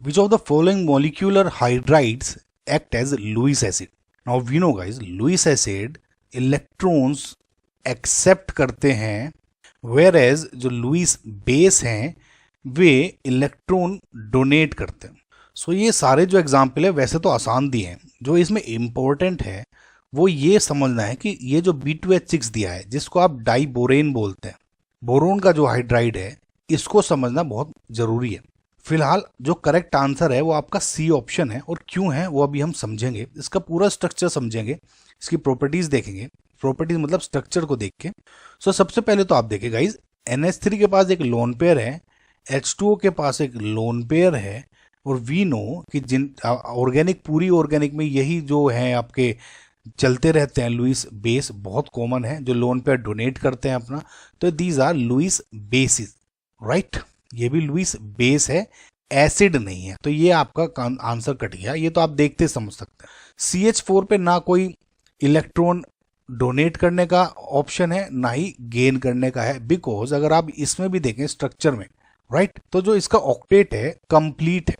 Which of the following molecular hydrides act as Lewis acid? Now we know guys, Lewis acid electrons accept करते हैं, whereas जो Lewis base हैं वे electron donate करते हैं। सो ये सारे जो एग्जाम्पल है वैसे तो आसान दिए हैं, जो इसमें इम्पोर्टेंट है वो ये समझना है कि ये जो B2H6 दिया है जिसको आप डाइबोरेन बोलते हैं, बोरोन का जो हाइड्राइड है, इसको समझना बहुत जरूरी है। फिलहाल जो करेक्ट आंसर है वो आपका सी ऑप्शन है, और क्यों है वो अभी हम समझेंगे, इसका पूरा स्ट्रक्चर समझेंगे, इसकी प्रॉपर्टीज देखेंगे। प्रॉपर्टीज मतलब स्ट्रक्चर को देख के। सो सबसे पहले तो आप देखिए गाइज, NH3 के पास एक लोन पेयर है, H2O के पास एक लोन पेयर है, और वी नो कि जिन ऑर्गेनिक, पूरी ऑर्गेनिक में यही जो है आपके चलते रहते हैं, लुइस बेस बहुत कॉमन है जो लोन पेयर डोनेट करते हैं अपना, तो these are Lewis basis, right. ये भी लुइस बेस है, एसिड नहीं है, तो ये आपका आंसर कट गया। ये तो आप देखते समझ सकते हैं। CH4 पे ना कोई इलेक्ट्रॉन डोनेट करने का ऑप्शन है ना ही गेन करने का है, बिकॉज अगर आप इसमें भी देखें स्ट्रक्चर में, राइट, तो जो इसका ऑक्टेट है कंप्लीट है,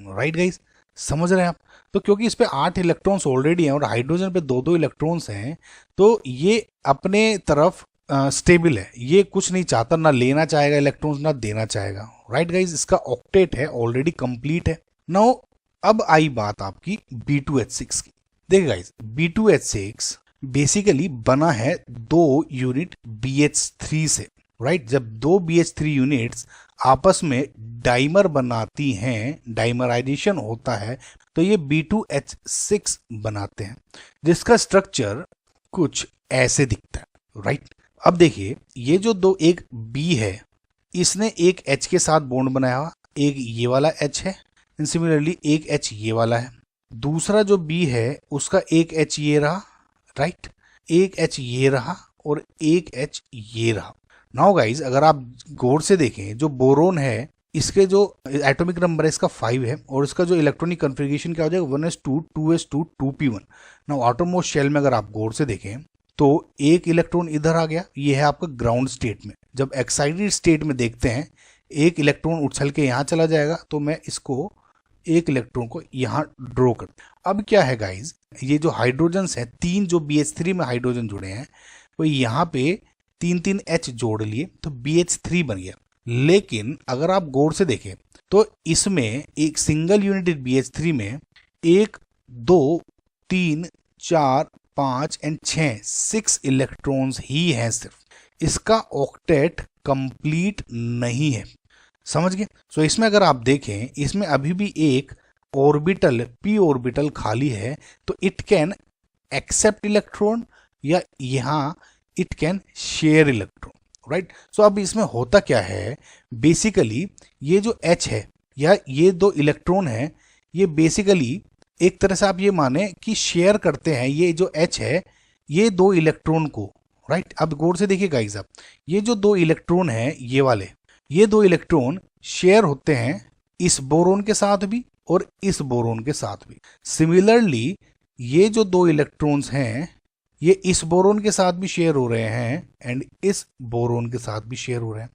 राइट गाइस, समझ रहे हैं आप। तो क्योंकि इस पे 8 इलेक्ट्रॉन्स ऑलरेडी हैं और हाइड्रोजन पे 2-2 इलेक्ट्रॉन्स हैं, तो ये अपने तरफ स्टेबल है, ये कुछ नहीं चाहता, ना लेना चाहेगा इलेक्ट्रॉन्स ना देना चाहेगा, राइट गाइस। इसका ऑक्टेट है ऑलरेडी कंप्लीट है। नाउ अब आई बात आपकी B2H6 की। देखिए गाइस, B2H6 बेसिकली बना है 2 यूनिट BH3 से, राइट। जब 2 BH3 यूनिट्स आपस में डाइमर बनाती हैं, डाइमराइजेशन होता है, तो ये B2H6 बनाते हैं, जिसका स्ट्रक्चर कुछ ऐसे दिखता है, राइट। अब देखिए, ये जो दो, एक B है, इसने एक H के साथ बॉन्ड बनाया हुआ, एक ये वाला H है, एंड सिमिलरली एक H ये वाला है। दूसरा जो B है उसका एक H ये रहा, राइट, एक H ये रहा और एक H ये रहा। नाउ गाइज, अगर आप गौर से देखें, जो बोरोन है इसके जो एटॉमिक नंबर है इसका 5 है, और इसका जो इलेक्ट्रॉनिक कन्फिगरेशन क्या हो जाएगा 1s2 2s2 2p1। Now outermost shell में अगर आप गौर से देखें तो एक इलेक्ट्रॉन इधर आ गया, ये है आपका ग्राउंड स्टेट में। जब एक्साइटेड स्टेट में देखते हैं एक इलेक्ट्रॉन उछल के यहाँ चला जाएगा, तो मैं इसको एक इलेक्ट्रॉन को यहाँ ड्रॉ कर। अब क्या है गाइज, ये जो हाइड्रोजन्स हैं, 3 जो BH3 में हाइड्रोजन जुड़े हैं, वो यहाँ पे 3-3 H जोड़ लिए तो BH3 बन गया। लेकिन अगर आप गौर से देखें तो इसमें एक सिंगल यूनिट BH3 में 1 2 3 4 5 एंड 6 इलेक्ट्रॉन्स ही हैं सिर्फ। इसका ऑक्टेट कंप्लीट नहीं है, समझ गए। सो इसमें अगर आप देखें, इसमें अभी भी एक ऑर्बिटल, p ऑर्बिटल खाली है, तो इट कैन एक्सेप्ट इलेक्ट्रॉन या यहाँ it can share electron, right. So अब इसमें होता क्या है, बेसिकली ये जो H है या ये 2 इलेक्ट्रॉन है, ये बेसिकली एक तरह से आप ये माने कि शेयर करते हैं, ये जो H है ये 2 इलेक्ट्रॉन को, राइट। अब गौर से देखिए गाइस, आप ये जो 2 इलेक्ट्रॉन है ये वाले, ये 2 इलेक्ट्रॉन शेयर होते हैं इस बोरोन के साथ भी और इस बोरोन के साथ भी। सिमिलरली ये जो 2 इलेक्ट्रॉन्स हैं ये इस बोरोन के साथ भी शेयर हो रहे हैं एंड इस बोरोन के साथ भी शेयर हो रहे हैं,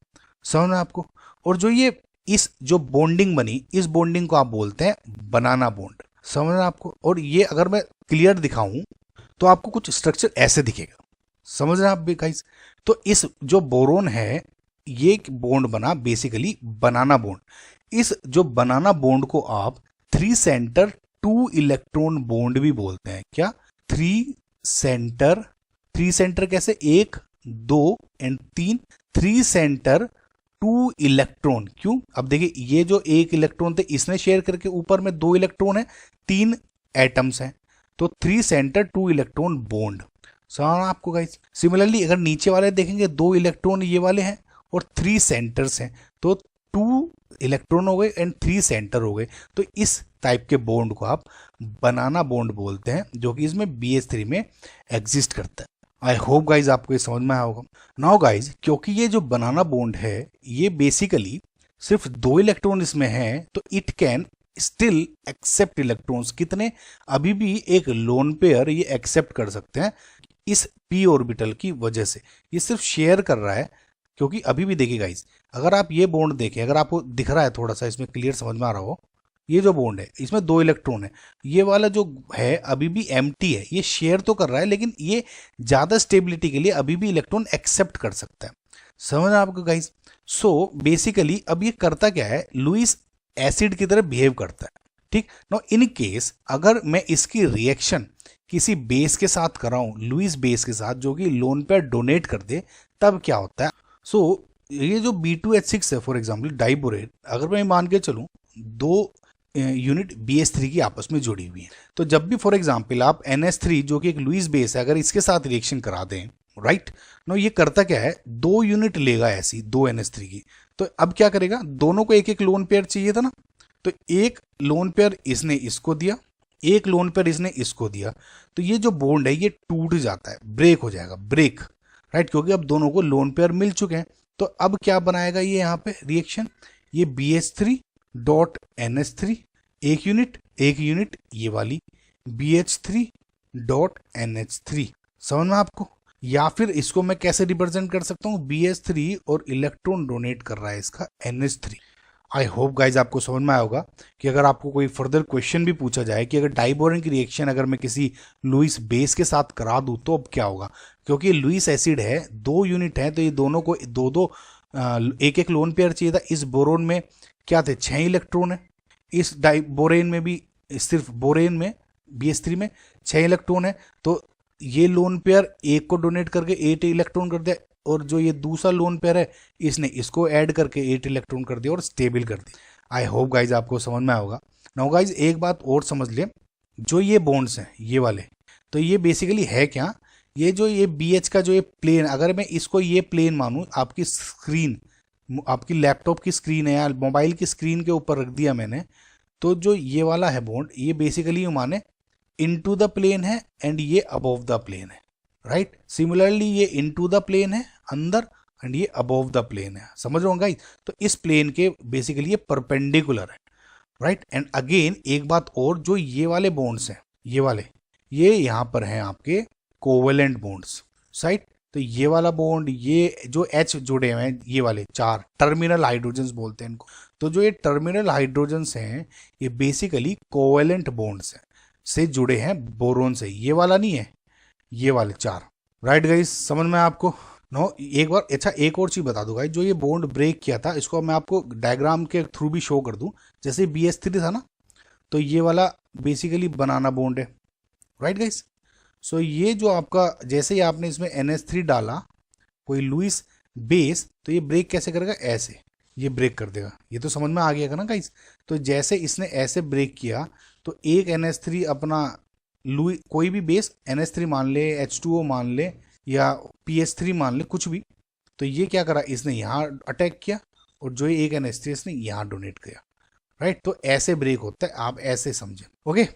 समझना आपको। और जो ये इस जो बॉन्डिंग बनी, इस बॉन्डिंग को आप बोलते हैं बनाना बॉन्ड, समझना आपको। और ये अगर मैं क्लियर दिखाऊं तो आपको कुछ स्ट्रक्चर ऐसे दिखेगा, समझ रहे हैं आप भी गाइस। तो इस जो बोरोन है ये बॉन्ड बना बेसिकली बनाना बॉन्ड। इस जो बनाना बॉन्ड को आप 3 सेंटर 2 इलेक्ट्रॉन बॉन्ड भी बोलते हैं। क्या? 3 सेंटर, 3 सेंटर कैसे, 1 2 एंड 3, 3 सेंटर 2 इलेक्ट्रॉन। क्यों? अब देखिए, ये जो 1 इलेक्ट्रॉन थे इसने शेयर करके ऊपर में 2 इलेक्ट्रॉन है, 3 एटम्स हैं, तो 3 सेंटर 2 इलेक्ट्रॉन बॉन्ड, समझना आपको गाइस। सिमिलरली अगर नीचे वाले देखेंगे 2 इलेक्ट्रॉन ये वाले हैं और 3 सेंटर्स हैं, तो 2 इलेक्ट्रॉन हो गए एंड 3 सेंटर हो गए। तो इस टाइप के बॉन्ड को आप बनाना बॉन्ड बोलते हैं, जो कि इसमें BH3 में एग्जिस्ट करता है। आई होप गाइज आपको ये समझ में आया होगा। नाउ गाइज, क्योंकि ये जो बनाना बॉन्ड है ये बेसिकली सिर्फ 2 इलेक्ट्रॉन इसमें हैं, तो it can still accept electrons. कितने? अभी भी एक लोन पेयर ये एक्सेप्ट कर सकते हैं इस p ऑर्बिटल की वजह से। ये सिर्फ शेयर कर रहा है, क्योंकि अभी भी देखिए गाइस, अगर आप ये बॉन्ड देखें, अगर आपको दिख रहा है थोड़ा सा इसमें क्लियर समझ में आ रहा हो, ये जो बॉन्ड है इसमें 2 इलेक्ट्रॉन है, ये वाला जो है अभी भी एम्प्टी है, ये शेयर तो कर रहा है लेकिन ये ज्यादा स्टेबिलिटी के लिए अभी भी इलेक्ट्रॉन एक्सेप्ट कर सकता है। समझ रहे हैं आपको गाइस? सो बेसिकली अब ये करता क्या है, लुईस एसिड की तरह बिहेव करता है। ठीक नो, इन केस अगर मैं इसकी रिएक्शन किसी बेस के साथ कराऊं, लुईस बेस के साथ जो कि लोन पेयर डोनेट कर दे, तब क्या होता है? सो ये जो B2H6 है फॉर एग्जांपल डाइबोरेट, अगर मैं मान के चलूं 2 यूनिट BH3 की आपस में जुड़ी हुई है, तो जब भी फॉर एग्जांपल आप NH3 जो कि एक लुईस बेस है अगर इसके साथ रिएक्शन करा दें, राइट नो, ये करता क्या है, 2 यूनिट लेगा ऐसी 2 NH3 की, तो अब क्या करेगा, दोनों को एक एक लोन पेयर चाहिए था ना, तो एक लोन पेयर इसने इसको दिया, एक लोन पेयर इसने इसको दिया, तो ये जो बॉन्ड है ये टूट जाता है, ब्रेक हो जाएगा, ब्रेक, राइट, क्योंकि अब दोनों को लोन पेयर मिल चुके हैं। तो अब क्या बनाएगा ये यहाँ पे रिएक्शन, ये BH3 डॉट NH3 एक यूनिट ये वाली BH3 डॉट NH3, समझ में आपको? या फिर इसको मैं कैसे रिप्रेजेंट कर सकता हूँ, BH3 और इलेक्ट्रॉन डोनेट कर रहा है इसका NH3। आई होप गाइज आपको समझ में आया होगा कि अगर आपको कोई फर्दर क्वेश्चन भी पूछा जाए कि अगर डाइबोरेन की रिएक्शन अगर मैं किसी लुईस बेस के साथ करा दूं तो अब क्या होगा, क्योंकि लुईस एसिड है, 2 यूनिट है, तो ये दोनों को दो दो एक एक लोन पेयर चाहिए था। इस बोरोन में क्या थे, 6 इलेक्ट्रॉन है, इस डाइबोरेन में भी सिर्फ बोरेन में BH3 में 6 इलेक्ट्रॉन है, तो ये लोन पेयर एक को डोनेट करके 8 इलेक्ट्रॉन कर दिया, और जो ये दूसरा लोन पेयर है इसने इसको ऐड करके 8 इलेक्ट्रॉन कर दिया और स्टेबल कर दिया। आई होप गाइज आपको समझ में आएगा। नाउ गाइज एक बात और समझ ले, जो ये बॉन्ड्स हैं ये वाले, तो ये बेसिकली है क्या, ये जो ये BH का जो ये प्लेन, अगर मैं इसको ये प्लेन मानूं, आपकी स्क्रीन, आपकी लैपटॉप की स्क्रीन है या मोबाइल की स्क्रीन के ऊपर रख दिया मैंने, तो जो ये वाला है बॉन्ड, ये बेसिकली माने इनटू द प्लेन है एंड ये अबव द प्लेन है, राइट। सिमिलरली ये इनटू द प्लेन है अंदर एंड ये अबव द प्लेन है, समझ रहे हो गाइस? तो इस प्लेन के बेसिकली ये परपेंडिकुलर है, राइट। एंड अगेन एक बात और, जो ये वाले बॉन्ड्स हैं ये वाले, ये यहाँ पर हैं आपके कोवेलेंट बॉन्ड्स, राइट। तो ये वाला बॉन्ड, ये जो H जुड़े हुए हैं, ये वाले 4 टर्मिनल हाइड्रोजन्स बोलते हैं इनको, तो जो ये टर्मिनल हाइड्रोजन्स हैं ये बेसिकली कोवेलेंट बॉन्ड्स हैं, से जुड़े हैं बोरोन से, ये वाला नहीं है, ये वाले 4, राइट गाइस, समझ में आपको? नो, एक बार अच्छा एक और चीज बता दूं गाइस, जो ये बॉन्ड ब्रेक किया था इसको मैं आपको डायग्राम के थ्रू भी शो कर दूं। जैसे BH3 था ना, तो ये वाला बेसिकली बनाना बॉन्ड है, राइट गाइस। सो ये जो आपका, जैसे ही आपने इसमें NH3 डाला कोई लुईस बेस, तो ये ब्रेक कैसे करेगा, ऐसे ये ब्रेक कर देगा, ये तो समझ में आ गया ना गाइस। तो जैसे इसने ऐसे ब्रेक किया, तो एक NH3 अपना लुई कोई भी बेस NH3 मान ले, H2O मान ले या PH3 मान ले, कुछ भी, तो ये क्या करा, इसने यहाँ अटैक किया और जो एक NH3 इसने यहाँ डोनेट किया, राइट। तो ऐसे ब्रेक होता है, आप ऐसे समझे, ओके।